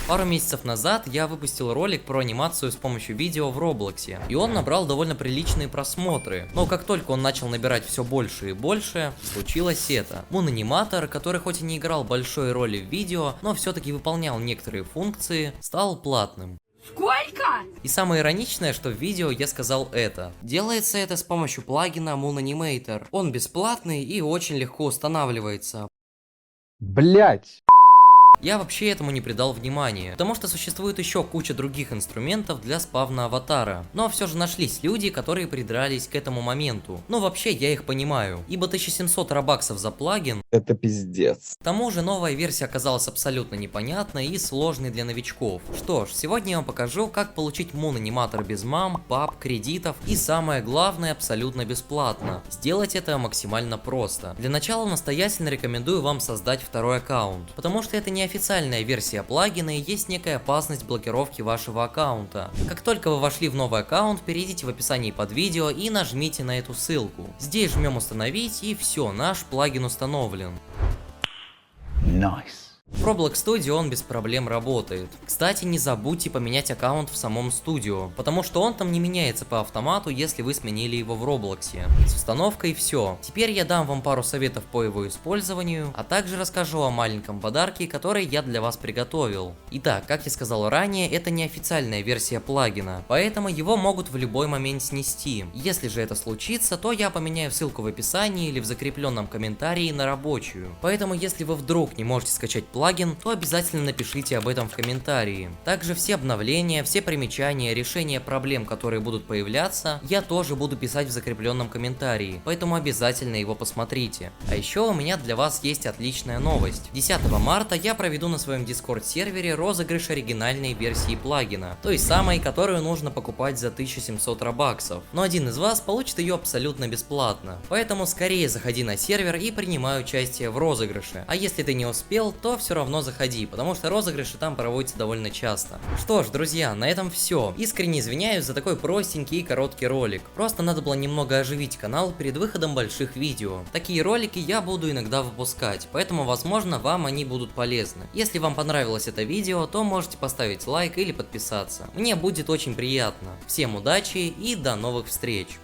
Пару месяцев назад я выпустил ролик про анимацию с помощью видео в Роблоксе, и он набрал довольно приличные просмотры. Но как только он начал набирать все больше и больше, случилось это. Мун-аниматор, который хоть и не играл большой роли в видео, но все-таки выполнял некоторые функции, стал платным. Сколько? И самое ироничное, что в видео я сказал это. Делается это с помощью плагина Moon Animator. Он бесплатный и очень легко устанавливается. Блять! Я вообще этому не придал внимания, потому что существует еще куча других инструментов для спавна аватара. Но все же нашлись люди, которые придрались к этому моменту. Но вообще я их понимаю, ибо 1700 робаксов за плагин. Это пиздец. К тому же новая версия оказалась абсолютно непонятной и сложной для новичков. Что ж, сегодня я вам покажу, как получить Мун-аниматор без мам, пап, кредитов и самое главное, абсолютно бесплатно. Сделать это максимально просто. Для начала настоятельно рекомендую вам создать второй аккаунт, потому что это не официальная версия плагина и есть некая опасность блокировки вашего аккаунта. Как только вы вошли в новый аккаунт, перейдите в описании под видео и нажмите на эту ссылку. Здесь жмем установить и все, наш плагин установлен. Nice. В Roblox Studio он без проблем работает. Кстати, не забудьте поменять аккаунт в самом студио, потому что он там не меняется по автомату, если вы сменили его в Роблоксе. С установкой все. Теперь я дам вам пару советов по его использованию, а также расскажу о маленьком подарке, который я для вас приготовил. Итак, как я сказал ранее, это не официальная версия плагина, поэтому его могут в любой момент снести. Если же это случится, то я поменяю ссылку в описании или в закрепленном комментарии на рабочую. Поэтому если вы вдруг не можете скачать плагин, то обязательно напишите об этом в комментарии. Также все обновления, все примечания, решения проблем, которые будут появляться, я тоже буду писать в закрепленном комментарии, поэтому обязательно его посмотрите. А еще у меня для вас есть отличная новость. 10 марта я проведу на своем Discord сервере розыгрыш оригинальной версии плагина, той самой, которую нужно покупать за 1700 робаксов. Но один из вас получит ее абсолютно бесплатно. Поэтому скорее заходи на сервер и принимай участие в розыгрыше. А если ты не успел, то все равно заходи, потому что розыгрыши там проводятся довольно часто. Что ж, друзья, на этом все. Искренне извиняюсь за такой простенький и короткий ролик. Просто надо было немного оживить канал перед выходом больших видео. Такие ролики я буду иногда выпускать, поэтому возможно вам они будут полезны. Если вам понравилось это видео, то можете поставить лайк или подписаться. Мне будет очень приятно. Всем удачи и до новых встреч!